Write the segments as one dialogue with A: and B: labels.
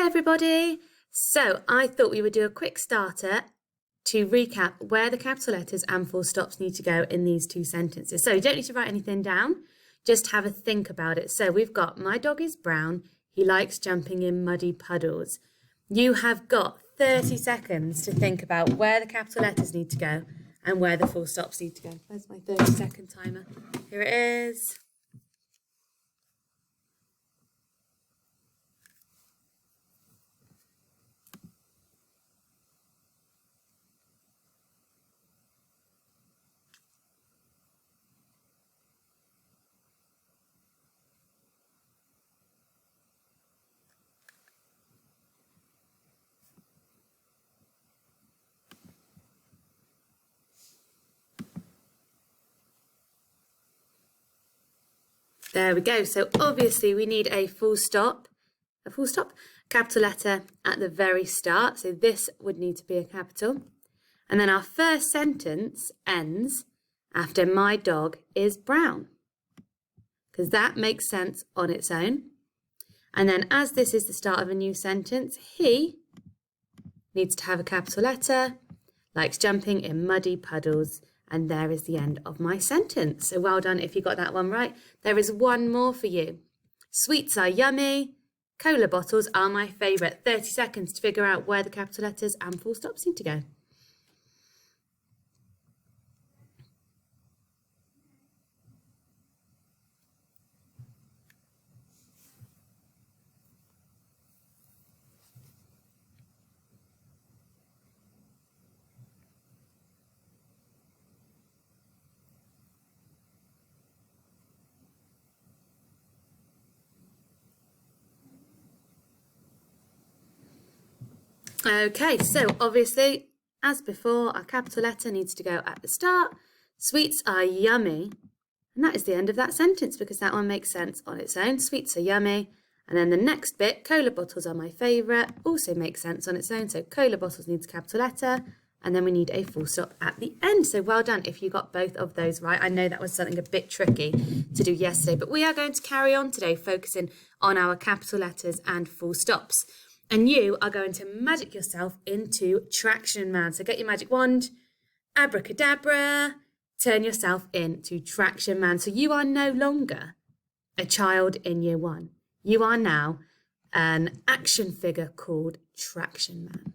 A: everybody. So I thought we would do a quick starter to recap where the capital letters and full stops need to go in these two sentences. So you don't need to write anything down, just have a think about it. So we've got, my dog is brown, he likes jumping in muddy puddles. You have got 30 seconds to think about where the capital letters need to go and where the full stops need to go. Where's my 30-second timer? Here it is. There we go. So obviously we need a full stop, capital letter at the very start. So this would need to be a capital. And then our first sentence ends after my dog is brown, because that makes sense on its own. And then as this is the start of a new sentence, he needs to have a capital letter, likes jumping in muddy puddles. And there is the end of my sentence. So well done if you got that one right. There is one more for you. Sweets are yummy. Cola bottles are my favourite. 30 seconds to figure out where the capital letters and full stops need to go. Okay, so obviously, as before, our capital letter needs to go at the start. Sweets are yummy. And that is the end of that sentence because that one makes sense on its own. Sweets are yummy. And then the next bit, cola bottles are my favourite, also makes sense on its own. So cola bottles needs a capital letter. And then we need a full stop at the end. So well done if you got both of those right. I know that was something a bit tricky to do yesterday, but we are going to carry on today focusing on our capital letters and full stops. And you are going to magic yourself into Traction Man. So get your magic wand, abracadabra, turn yourself into Traction Man. So you are no longer a child in year one. You are now an action figure called Traction Man.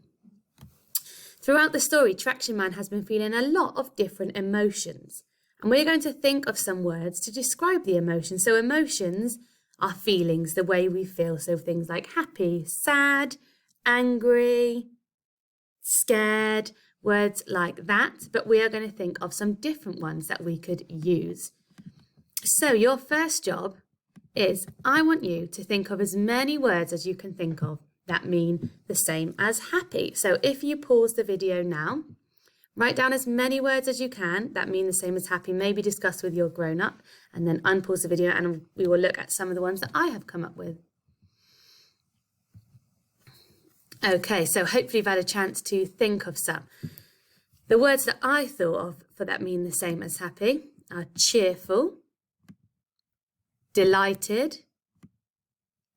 A: Throughout the story, Traction Man has been feeling a lot of different emotions. And we're going to think of some words to describe the emotions. So emotions are feelings, the way we feel. So things like happy, sad, angry, scared, words like that. But we are going to think of some different ones that we could use. So your first job is, I want you to think of as many words as you can think of that mean the same as happy. So if you pause the video now, write down as many words as you can that mean the same as happy, maybe discuss with your grown-up, and then unpause the video and we will look at some of the ones that I have come up with. Okay, so hopefully you've had a chance to think of some. The words that I thought of for that mean the same as happy are cheerful, delighted,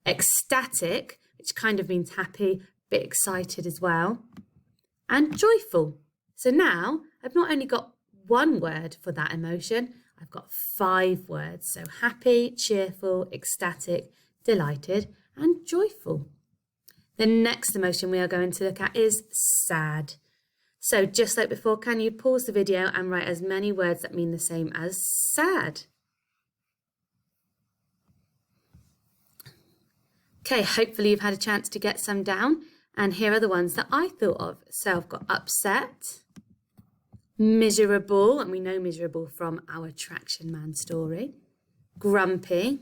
A: ecstatic, which kind of means happy, a bit excited as well, and joyful. So now I've not only got one word for that emotion, I've got 5 words. So happy, cheerful, ecstatic, delighted, and joyful. The next emotion we are going to look at is sad. So just like before, can you pause the video and write as many words that mean the same as sad? Okay, hopefully you've had a chance to get some down. And here are the ones that I thought of. So I've got upset, miserable, and we know miserable from our Traction Man story, grumpy,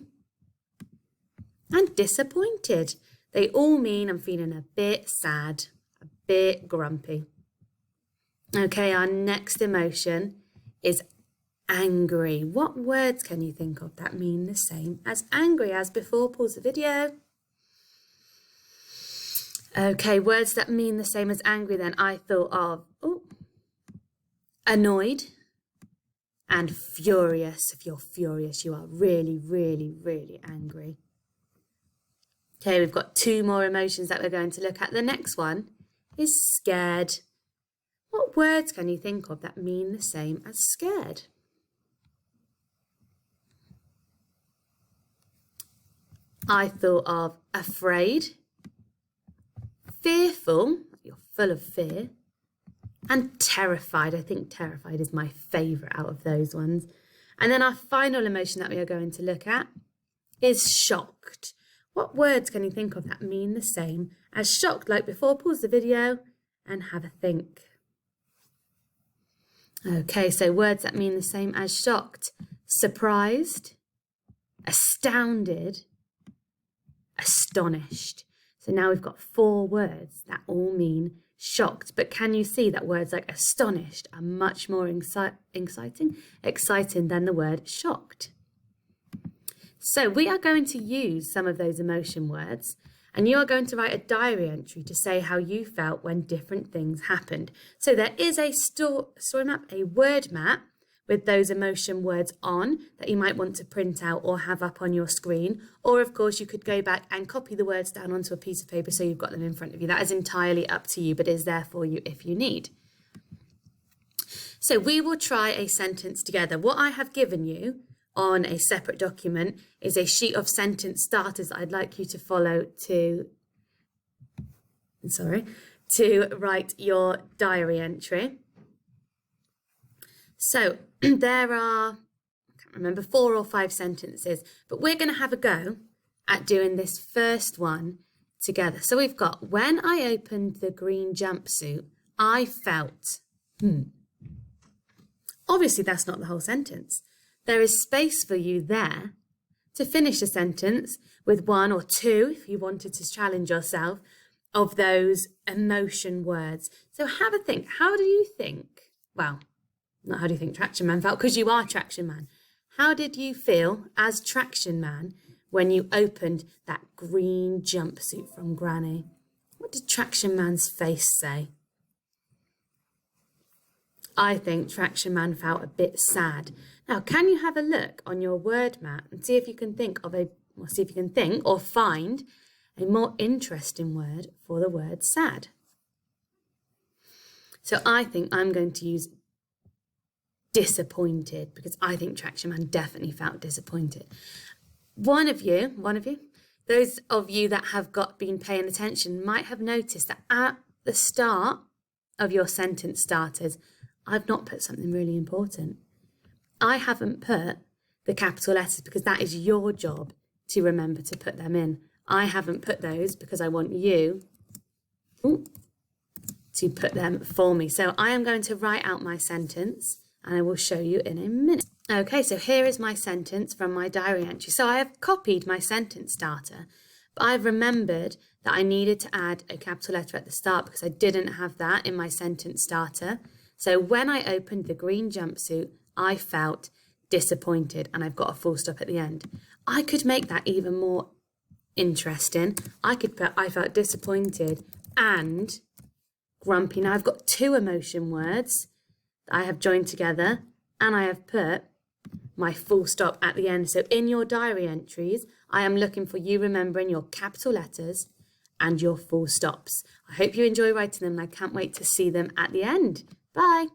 A: and disappointed. They all mean I'm feeling a bit sad, a bit grumpy. Okay, our next emotion is angry. What words can you think of that mean the same as angry as before? Pause the video. Okay, words that mean the same as angry then. I thought of annoyed and furious. If you're furious, you are really, really, really angry. Okay, we've got 2 more emotions that we're going to look at. The next one is scared. What words can you think of that mean the same as scared? I thought of afraid, fearful, you're full of fear, and terrified. I think terrified is my favourite out of those ones. And then our final emotion that we are going to look at is shocked. What words can you think of that mean the same as shocked? Like before, pause the video and have a think. Okay, so words that mean the same as shocked. Surprised, astounded, astonished. So now we've got 4 words that all mean shocked. But can you see that words like astonished are much more exciting than the word shocked? So we are going to use some of those emotion words, and you are going to write a diary entry to say how you felt when different things happened. So there is a story map, a word map with those emotion words on that you might want to print out or have up on your screen. Or of course you could go back and copy the words down onto a piece of paper so you've got them in front of you. That is entirely up to you, but is there for you if you need. So we will try a sentence together. What I have given you on a separate document is a sheet of sentence starters that I'd like you to follow to write your diary entry. So there are, I can't remember, 4 or 5 sentences, but we're going to have a go at doing this first one together. So we've got, when I opened the green jumpsuit, I felt, Obviously that's not the whole sentence. There is space for you there to finish a sentence with 1 or 2, if you wanted to challenge yourself, of those emotion words. So have a think. How do you think, well, not how do you think Traction Man felt, because you are Traction Man. How did you feel as Traction Man when you opened that green jumpsuit from Granny? What did Traction Man's face say? I think Traction Man felt a bit sad. Now, can you have a look on your word map and see if you can think or find a more interesting word for the word sad? So I think I'm going to use disappointed, because I think Traction Man definitely felt disappointed. One of you, those of you that have been paying attention might have noticed that at the start of your sentence starters, I've not put something really important. I haven't put the capital letters because that is your job to remember to put them in. I haven't put those because I want you to put them for me. So I am going to write out my sentence and I will show you in a minute. Okay, so here is my sentence from my diary entry. So I have copied my sentence starter, but I've remembered that I needed to add a capital letter at the start because I didn't have that in my sentence starter. So when I opened the green jumpsuit, I felt disappointed, and I've got a full stop at the end. I could make that even more interesting. I could put, I felt disappointed and grumpy. Now I've got 2 emotion words that I have joined together, and I have put my full stop at the end. So in your diary entries, I am looking for you remembering your capital letters and your full stops. I hope you enjoy writing them, and I can't wait to see them at the end. Bye.